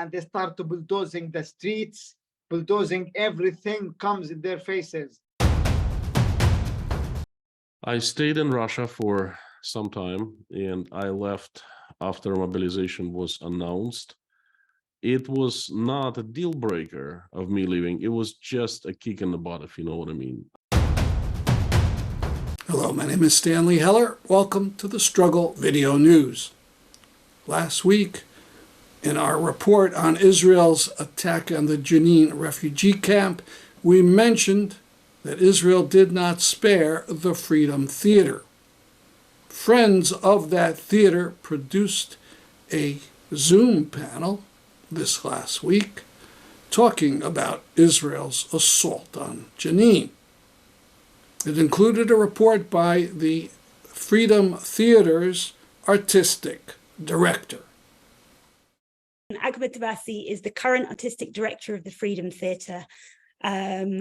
and they start to bulldozing the streets, bulldozing everything comes in their faces. I stayed in Russia for some time, and I left after mobilization was announced. It was not a deal breaker of me leaving. It was just a kick in the butt, if you know what I mean. Hello, my name is Stanley Heller. Welcome to the Struggle Video News. Last week, in our report on Israel's attack on the Jenin refugee camp, we mentioned that Israel did not spare the Freedom Theater. Friends of that theater produced a Zoom panel this last week talking about Israel's assault on Jenin. It included a report by the Freedom Theater's artistic director. Agony is the current artistic director of the Freedom Theatre. To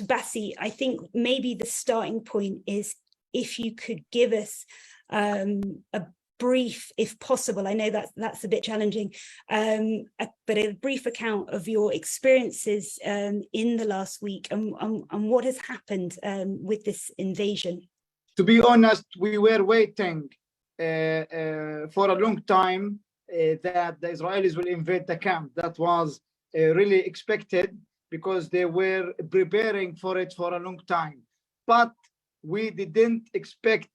Bassi, I think maybe the starting point is if you could give us a brief, if possible, I know that's a bit challenging, but a brief account of your experiences in the last week and what has happened with this invasion. To be honest, we were waiting for a long time that the Israelis will invade the camp. That was really expected because they were preparing for it for a long time. But we didn't expect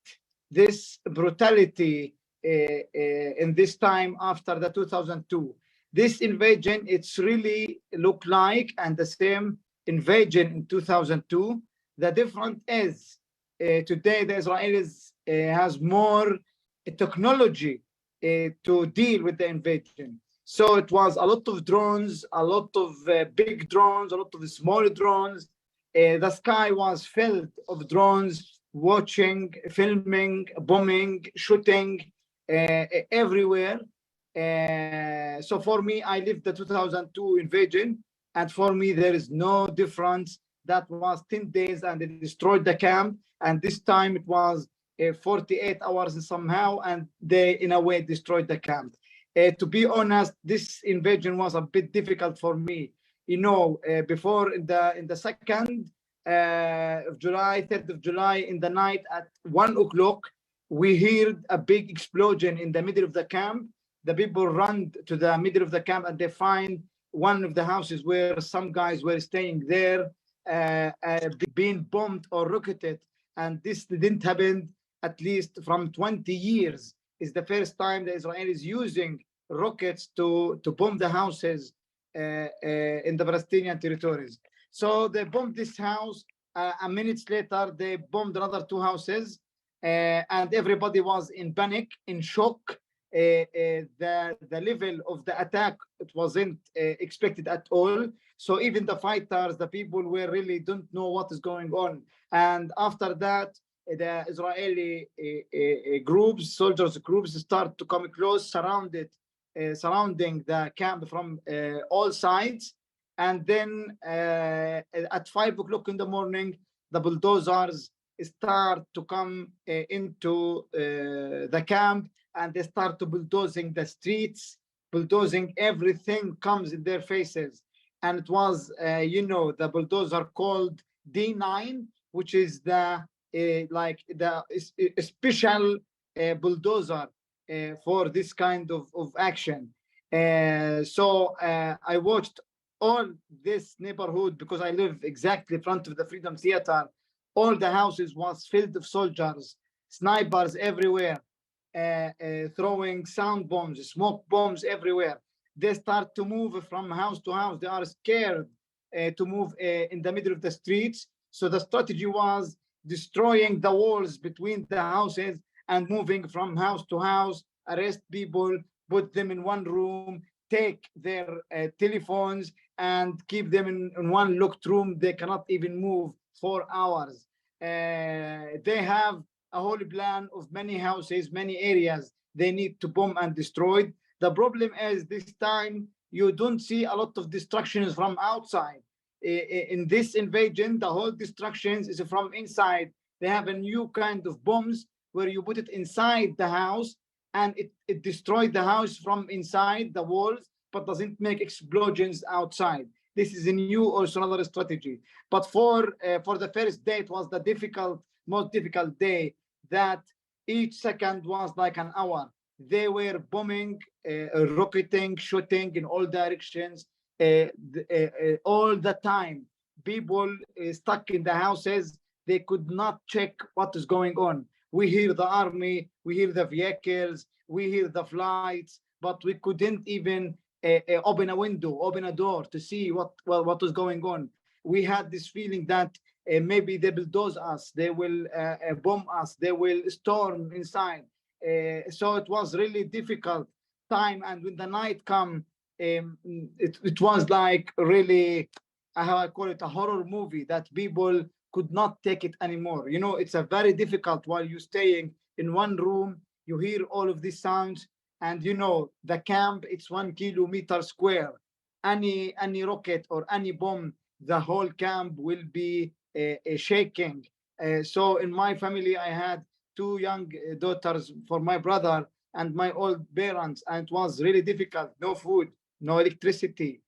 this brutality in this time after the 2002. This invasion, it's really look like and the same invasion in 2002. The difference is today the Israelis has more technology to deal with the invasion. So it was a lot of drones, a lot of big drones, a lot of small drones. The sky was filled of drones, watching, filming, bombing, shooting everywhere. So for me, I lived the 2002 invasion, and for me, there is no difference. That was 10 days and it destroyed the camp. And this time it was 48 hours somehow, and they, in a way, destroyed the camp. To be honest, this invasion was a bit difficult for me. You know, before in the 2nd of July, 3rd of July, in the night at 1 o'clock, we heard a big explosion in the middle of the camp. The people run to the middle of the camp and they find one of the houses where some guys were staying there being bombed or rocketed. And this didn't happen at least from 20 years. It's the first time the Israelis using rockets to bomb the houses in the Palestinian territories. So they bombed this house. A minute later, they bombed another 2 houses, and everybody was in panic, in shock. The level of the attack, it wasn't expected at all. So even the fighters, the people were really don't know what is going on. And after that, the Israeli groups, soldiers groups, start to come close, surrounding the camp from all sides. And then at 5 o'clock in the morning, the bulldozers start to come into the camp, and they start to bulldozing the streets, bulldozing everything comes in their faces. And it was, you know, the bulldozer called D9, which is the like the special bulldozer for this kind of action. So I watched all this neighborhood because I live exactly in front of the Freedom Theater. All the houses was filled of soldiers, snipers everywhere, throwing sound bombs, smoke bombs everywhere. They start to move from house to house. They are scared to move in the middle of the streets. So the strategy was destroying the walls between the houses and moving from house to house, arrest people, put them in one room, take their telephones and keep them in one locked room. They cannot even move 4 hours. They have a whole plan of many houses, many areas they need to bomb and destroy. The problem is this time you don't see a lot of destructions from outside. In this invasion, the whole destructions is from inside. They have a new kind of bombs where you put it inside the house and it destroyed the house from inside the walls, but doesn't make explosions outside. This is a new, also another strategy. But for the first day, it was the most difficult day, that each second was like an hour. They were bombing, rocketing, shooting in all directions, all the time. People stuck in the houses, they could not check what is going on. We hear the army, we hear the vehicles, we hear the flights, but we couldn't even open a window, open a door to see what was going on. We had this feeling that maybe they bulldoze us, they will bomb us, they will storm inside. So it was really difficult time. And when the night come, it was like really, how I call it, a horror movie, that people could not take it anymore. You know, it's a very difficult while you're staying in one room, you hear all of these sounds, and you know, the camp, it's 1 kilometer square. Any rocket or any bomb, the whole camp will be shaking. So in my family, I had 2 young daughters for my brother and my old parents, and it was really difficult. No food, no electricity,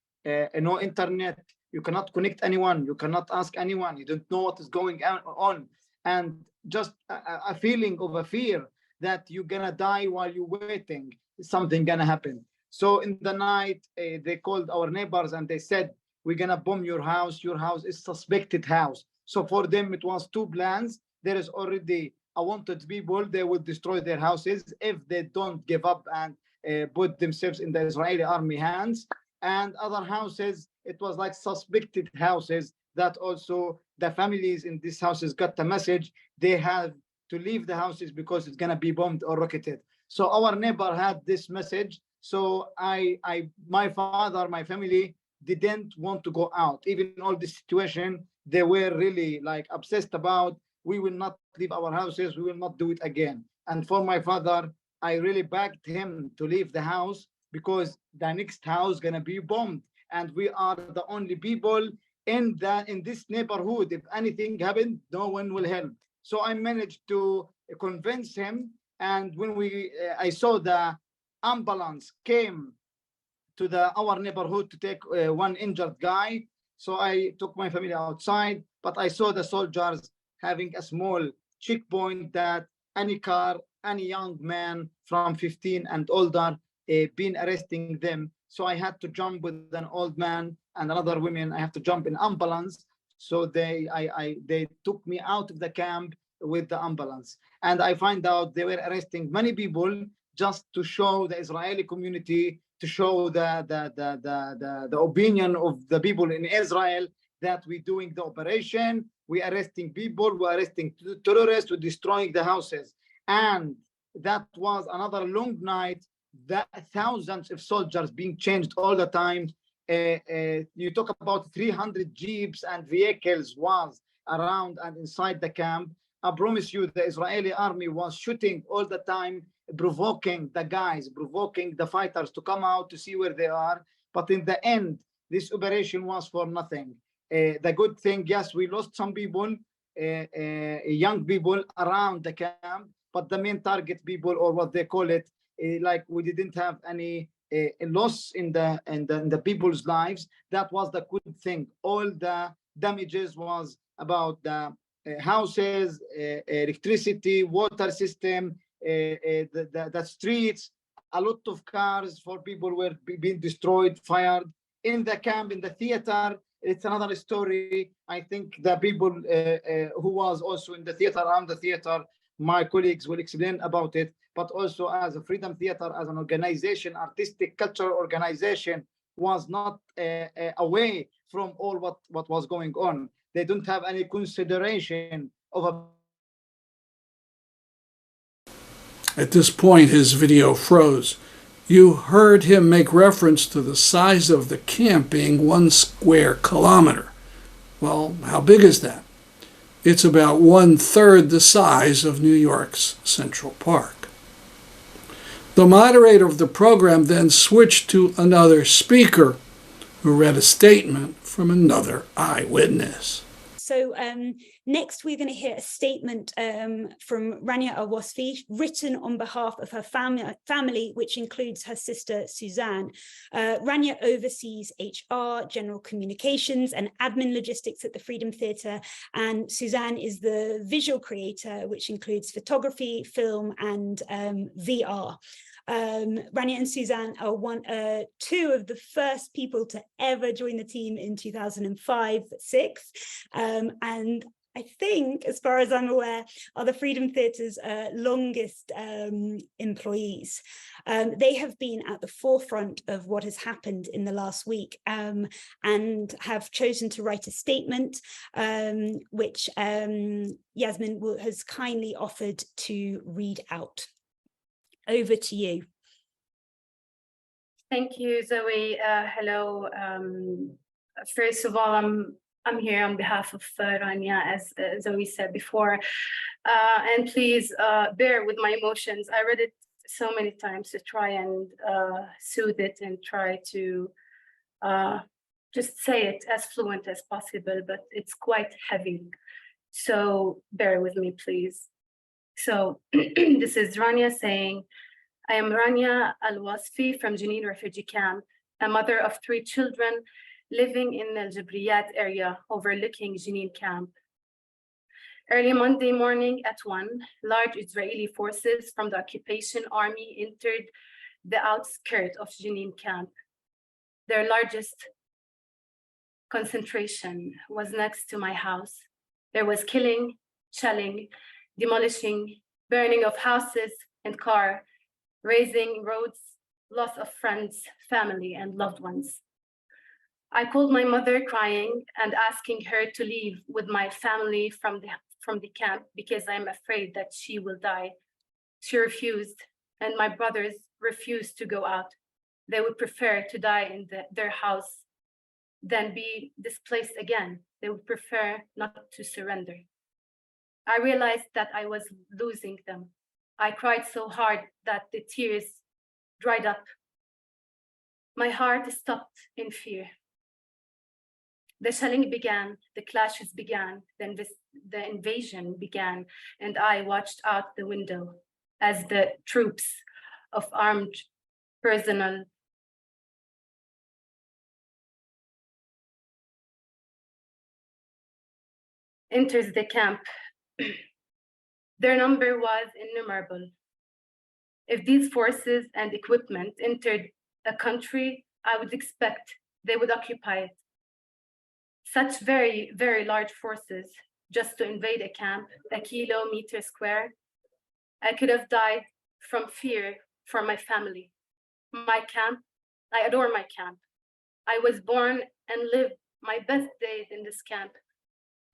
no internet. You cannot connect anyone. You cannot ask anyone. You don't know what is going on. And just a feeling of a fear that you're gonna die while you're waiting. Something gonna happen. So in the night, they called our neighbors and they said, we're gonna bomb your house. Your house is suspected house. So for them, it was 2 plans. There is already a wanted people. They will destroy their houses if they don't give up and put themselves in the Israeli army hands. And other houses, it was like suspected houses, that also the families in these houses got the message they have to leave the houses because it's gonna be bombed or rocketed. So our neighbor had this message. So my father, my family didn't want to go out. Even all this situation, they were really like obsessed about, we will not leave our houses, we will not do it again. And for my father, I really begged him to leave the house, because the next house gonna be bombed, and we are the only people in this neighborhood. If anything happened, no one will help. So I managed to convince him. And when I saw the ambulance came to our neighborhood to take one injured guy, so I took my family outside. But I saw the soldiers having a small checkpoint, that any car, any young man from 15 and older, been arresting them. So I had to jump with an old man and another woman. I have to jump in ambulance. So they took me out of the camp with the ambulance. And I find out they were arresting many people just to show the Israeli community, to show the opinion of the people in Israel, that we're doing the operation, we're arresting people, we're arresting terrorists, we're destroying the houses. And that was another long night, that thousands of soldiers being changed all the time. You talk about 300 jeeps and vehicles was around and inside the camp. I promise you, the Israeli army was shooting all the time, provoking the guys, provoking the fighters to come out to see where they are. But in the end, this operation was for nothing. The good thing, yes, we lost some people, young people around the camp, but the main target people, or what they call it, like we didn't have any loss in the people's lives. That was the good thing. All the damages was about the houses, electricity, water system, the streets. A lot of cars for people were being destroyed, fired in the camp, in the theater. It's another story. I think the people who was also in the theater, around the theater, my colleagues will explain about it. But also as a Freedom Theater, as an organization, artistic cultural organization, was not away from all what was going on. They don't have any consideration of a... At this point, his video froze. You heard him make reference to the size of the camp being 1 square kilometer. Well, how big is that? It's about 1/3 the size of New York's Central Park. The moderator of the program then switched to another speaker, who read a statement from another eyewitness. So next we're going to hear a statement from Rania Al-Wasfi, written on behalf of her family, which includes her sister Suzanne. Rania oversees HR, general communications and admin logistics at the Freedom Theatre, and Suzanne is the visual creator, which includes photography, film and VR. Rania and Suzanne are two of the first people to ever join the team in 2005-06, and I think, as far as I'm aware, are the Freedom Theatre's longest employees. They have been at the forefront of what has happened in the last week, and have chosen to write a statement, which Yasmin has kindly offered to read out. Over to you. Thank you, Zoe. Hello. First of all, I'm here on behalf of Rania, as Zoe said before, and please bear with my emotions. I read it so many times to try and soothe it and try to just say it as fluent as possible, but it's quite heavy. So bear with me, please. So this is Rania saying, I am Rania Al-Wasfi from Jenin refugee camp, a mother of 3 children living in the Jabriyat area overlooking Jenin camp. Early Monday morning at 1, large Israeli forces from the occupation army entered the outskirts of Jenin camp. Their largest concentration was next to my house. There was killing, shelling, demolishing, burning of houses and cars, razing roads, loss of friends, family, and loved ones. I called my mother crying and asking her to leave with my family from the camp because I'm afraid that she will die. She refused, and my brothers refused to go out. They would prefer to die in their house than be displaced again. They would prefer not to surrender. I realized that I was losing them. I cried so hard that the tears dried up. My heart stopped in fear. The shelling began, the clashes began, then the invasion began, and I watched out the window as the troops of armed personnel enters the camp. Their number was innumerable. If these forces and equipment entered a country, I would expect they would occupy it. Such very, very large forces just to invade a camp, a kilometer square, I could have died from fear for my family. My camp, I adore my camp. I was born and lived my best days in this camp.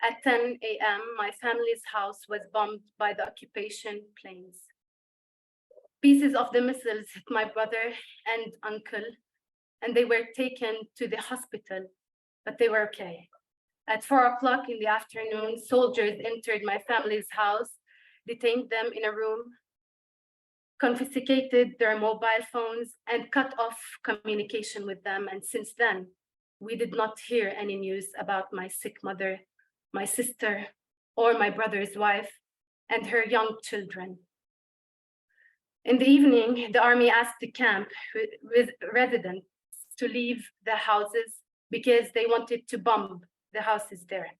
At 10 a.m., my family's house was bombed by the occupation planes. Pieces of the missiles hit my brother and uncle, and they were taken to the hospital, but they were okay. At 4 o'clock in the afternoon, soldiers entered my family's house, detained them in a room, confiscated their mobile phones, and cut off communication with them. And since then, we did not hear any news about my sick mother, my sister, or my brother's wife, and her young children. In the evening, the army asked the camp residents to leave the houses because they wanted to bomb the houses there.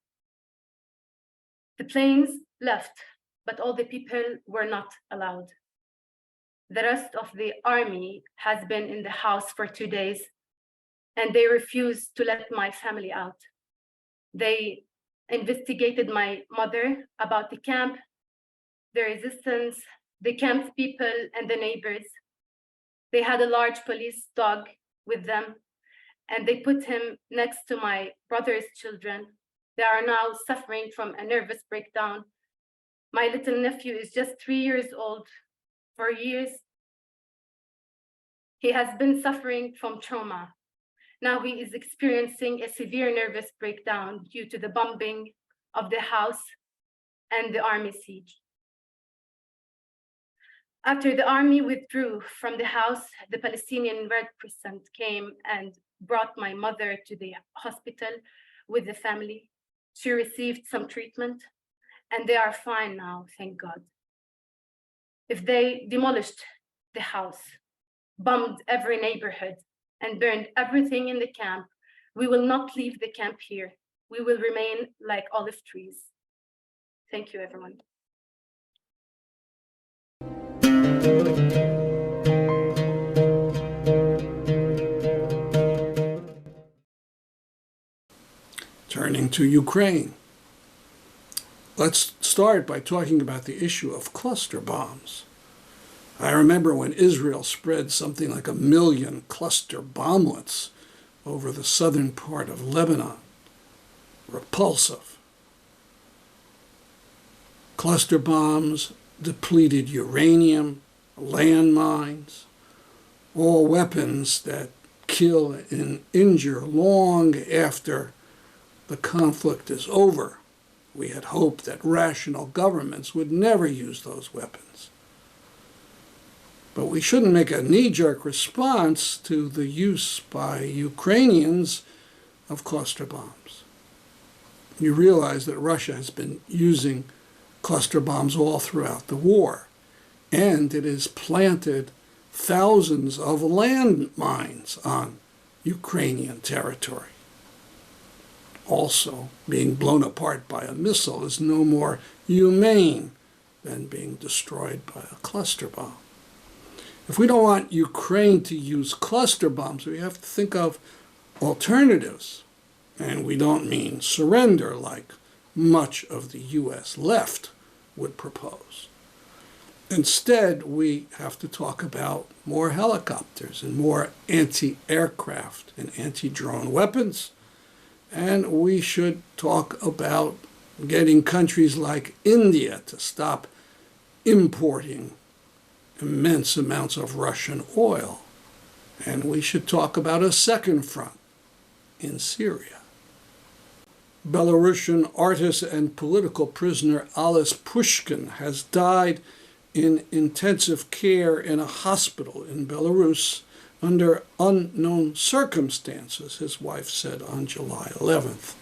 The planes left, but all the people were not allowed. The rest of the army has been in the house for 2 days, and they refused to let my family out. They investigated my mother about the camp, the resistance, the camp's people, and the neighbors. They had a large police dog with them, and they put him next to my brother's children. They are now suffering from a nervous breakdown. My little nephew is just 3 years old. For years, he has been suffering from trauma. Now he is experiencing a severe nervous breakdown due to the bombing of the house and the army siege. After the army withdrew from the house, the Palestinian Red Crescent came and brought my mother to the hospital with the family. She received some treatment, and they are fine now, thank God. If they demolished the house, bombed every neighborhood, and burned everything in the camp, we will not leave the camp here. We will remain like olive trees. Thank you, everyone. Turning to Ukraine. Let's start by talking about the issue of cluster bombs. I remember when Israel spread something like 1 million cluster bomblets over the southern part of Lebanon. Repulsive. Cluster bombs, depleted uranium, landmines, all weapons that kill and injure long after the conflict is over. We had hoped that rational governments would never use those weapons. But we shouldn't make a knee-jerk response to the use by Ukrainians of cluster bombs. You realize that Russia has been using cluster bombs all throughout the war, and it has planted thousands of landmines on Ukrainian territory. Also, being blown apart by a missile is no more humane than being destroyed by a cluster bomb. If we don't want Ukraine to use cluster bombs, we have to think of alternatives. And we don't mean surrender like much of the U.S. left would propose. Instead, we have to talk about more helicopters and more anti-aircraft and anti-drone weapons. And we should talk about getting countries like India to stop importing immense amounts of Russian oil. And we should talk about a second front in Syria. Belarusian artist and political prisoner Alice Pushkin has died in intensive care in a hospital in Belarus under unknown circumstances, his wife said on July 11th.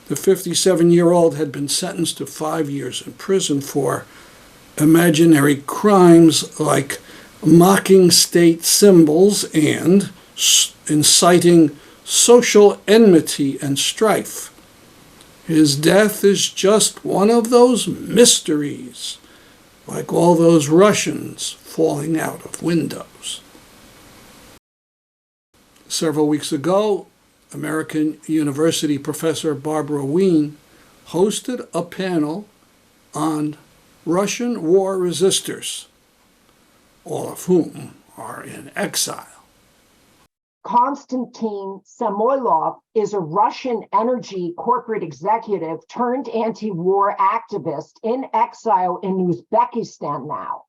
The 57-year-old had been sentenced to 5 years in prison for imaginary crimes like mocking state symbols and inciting social enmity and strife. His death is just one of those mysteries, like all those Russians falling out of windows. Several weeks ago, American University professor Barbara Wien hosted a panel on Russian war resistors, all of whom are in exile. Konstantin Samoilov is a Russian energy corporate executive turned anti-war activist in exile in Uzbekistan now.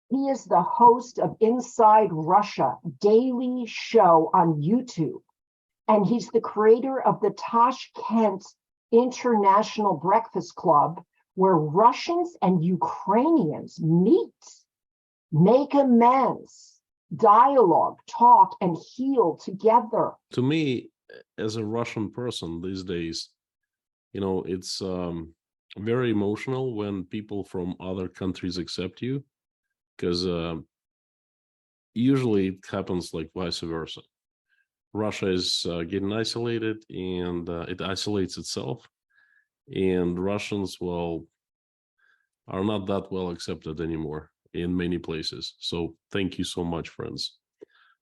He is the host of Inside Russia daily show on YouTube, and he's the creator of the Tashkent International Breakfast Club, where Russians and Ukrainians meet, make amends, dialogue, talk, and heal together. To me, as a Russian person these days, it's very emotional when people from other countries accept you, because usually it happens like vice versa. Russia is getting isolated, and it isolates itself, and Russians, well, are not that well accepted anymore in many places. So thank you so much, friends.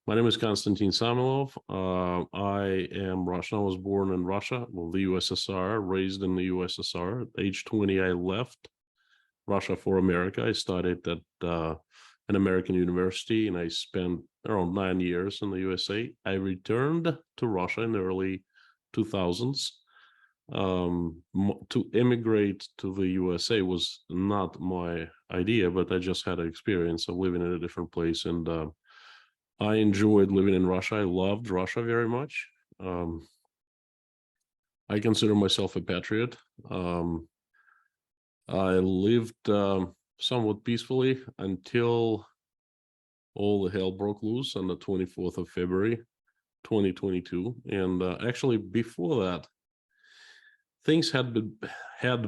My name is Konstantin Samoilov. I am Russian. I was born in Russia, well, the USSR, raised in the USSR. At age 20, I left Russia for America. I studied at an American university, and I spent around 9 years in the USA. I returned to Russia in the early 2000s. To immigrate to the USA was not my idea, but I just had an experience of living in a different place, and I enjoyed living in Russia. I loved Russia very much. I consider myself a patriot. I lived somewhat peacefully until all the hell broke loose on the 24th of February, 2022. And actually before that, things had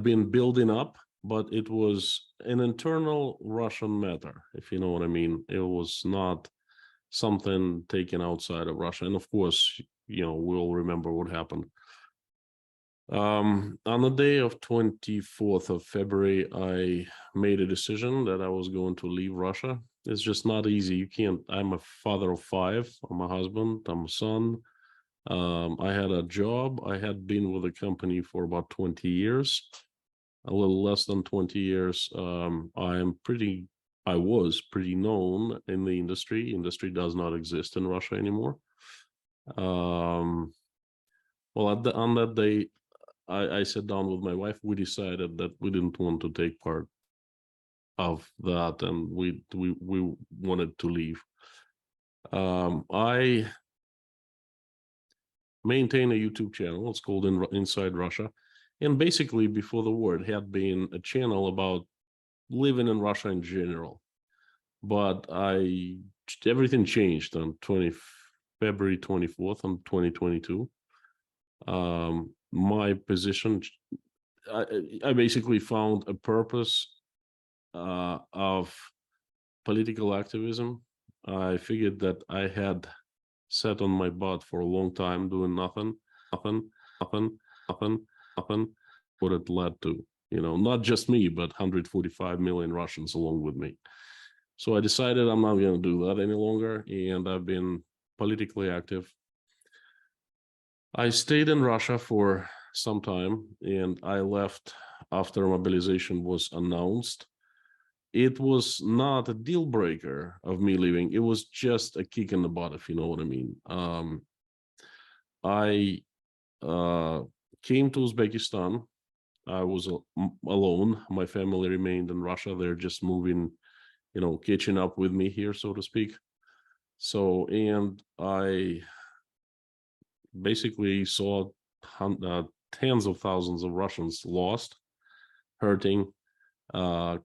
been building up, but it was an internal Russian matter, if you know what I mean. It was not something taken outside of Russia. And of course, you know, we'll remember what happened. On the day of 24th of February, I made a decision that I was going to leave Russia. It's just not easy. You can't, I'm a father of 5, I'm a husband, I'm a son. I had a job. I had been with the company for about 20 years, a little less than 20 years. I was pretty known in the industry. Industry does not exist in Russia anymore. Well, on that day, I sat down with my wife. We decided that we didn't want to take part of that, and we wanted to leave. I maintain a YouTube channel. It's called Inside Russia, and basically before the war, it had been a channel about living in Russia in general. But everything changed on February 24th on 2022. My position, I basically found a purpose of political activism. I figured that I had sat on my butt for a long time doing nothing, what it led to, you know, not just me, but 145 million Russians along with me. So I decided I'm not going to do that any longer, and I've been politically active. I stayed in Russia for some time, and I left after mobilization was announced. It was not a deal breaker of me leaving. It was just a kick in the butt, if you know what I mean. I came to Uzbekistan. I was alone. My family remained in Russia. They're just moving, you know, catching up with me here, so to speak. So, and I basically saw tens of thousands of Russians lost, hurting,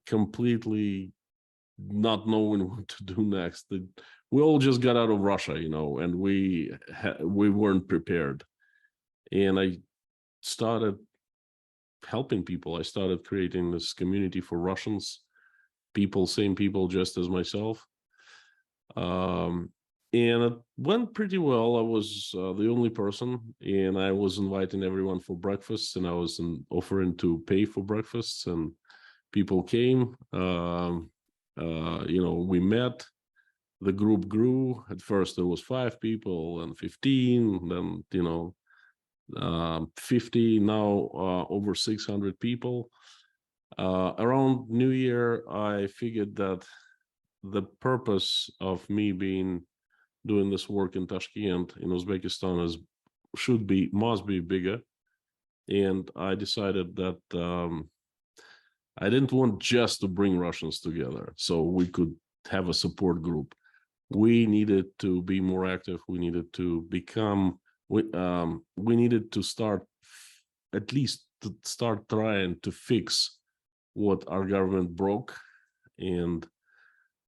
completely not knowing what to do next. We all just got out of Russia, you know, and we weren't prepared. And I started helping people. I started creating this community for Russians, same people just as myself. And it went pretty well. I was the only person, and I was inviting everyone for breakfast, and I was offering to pay for breakfasts, and people came. You know, we met. The group grew. At first, there was 5 people, and 15, then, you know, 50. Now over 600 people. Around New Year, I figured that the purpose of me doing this work in Tashkent, in Uzbekistan, must be bigger. And I decided that I didn't want just to bring Russians together so we could have a support group. We needed to be more active. We needed to become, we needed to start trying to fix what our government broke. And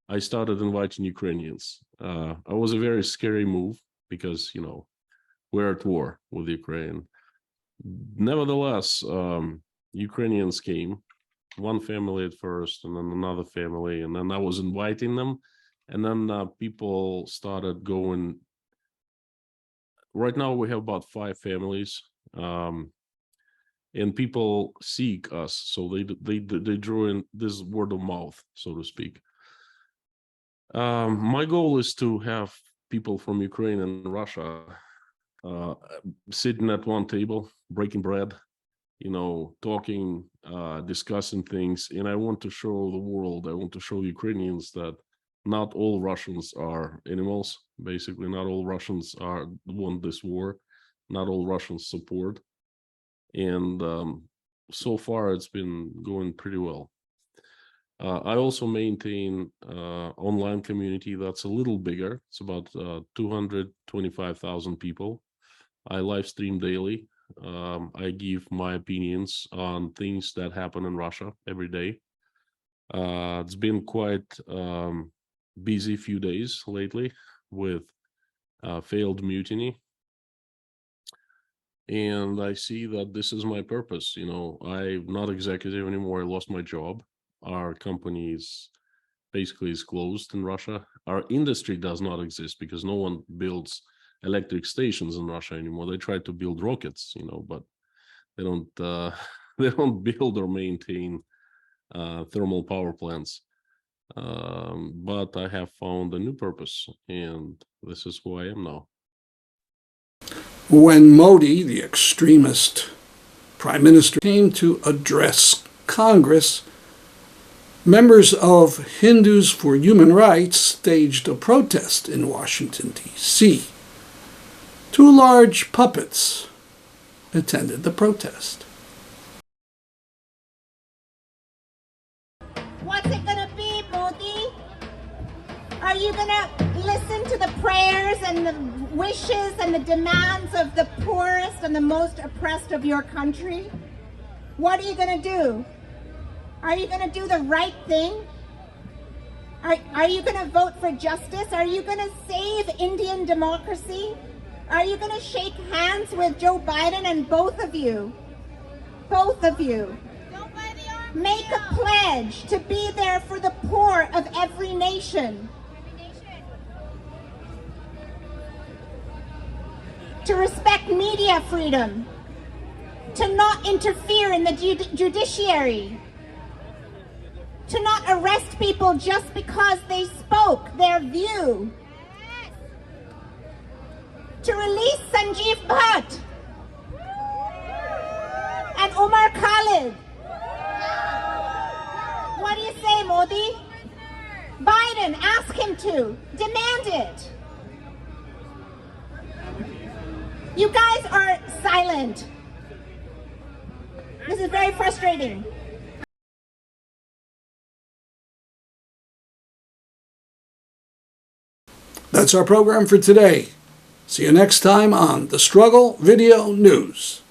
I started inviting Ukrainians. It was a very scary move because, you know, we're at war with Ukraine. Nevertheless, Ukrainians came, one family at first, and then another family, and then I was inviting them, and then people started going. Right now, we have about 5 families, and people seek us, so they drew in this word of mouth, so to speak. My goal is to have people from Ukraine and Russia sitting at one table, breaking bread, you know, talking, discussing things. And I want to show the world, I want to show Ukrainians that not all Russians are animals. Basically, not all Russians want this war. Not all Russians support. And so far, it's been going pretty well. I also maintain online community that's a little bigger. It's about 225,000 people. I live stream daily. I give my opinions on things that happen in Russia every day. It's been quite busy few days lately with failed mutiny. And I see that this is my purpose. You know, I'm not executive anymore. I lost my job. Our company is basically is closed in Russia. Our industry does not exist because no one builds electric stations in Russia anymore. They try to build rockets, you know, but they don't they don't build or maintain thermal power plants. But I have found a new purpose, and this is who I am now. When Modi, the extremist prime minister, came to address Congress, members of Hindus for Human Rights staged a protest in Washington, D.C. 2 large puppets attended the protest. What's it gonna be, Modi? Are you gonna listen to the prayers and the wishes and the demands of the poorest and the most oppressed of your country? What are you gonna do? Are you gonna do the right thing? Are you gonna vote for justice? Are you gonna save Indian democracy? Are you gonna shake hands with Joe Biden and both of you? Both of you. Make a pledge to be there for the poor of every nation. To respect media freedom. To not interfere in the judiciary. To not arrest people just because they spoke their view. To release Sanjeev Bhatt and Umar Khalid. What do you say, Modi? Biden, ask him to. Demand it. You guys are silent. This is very frustrating. That's our program for today. See you next time on The Struggle Video News.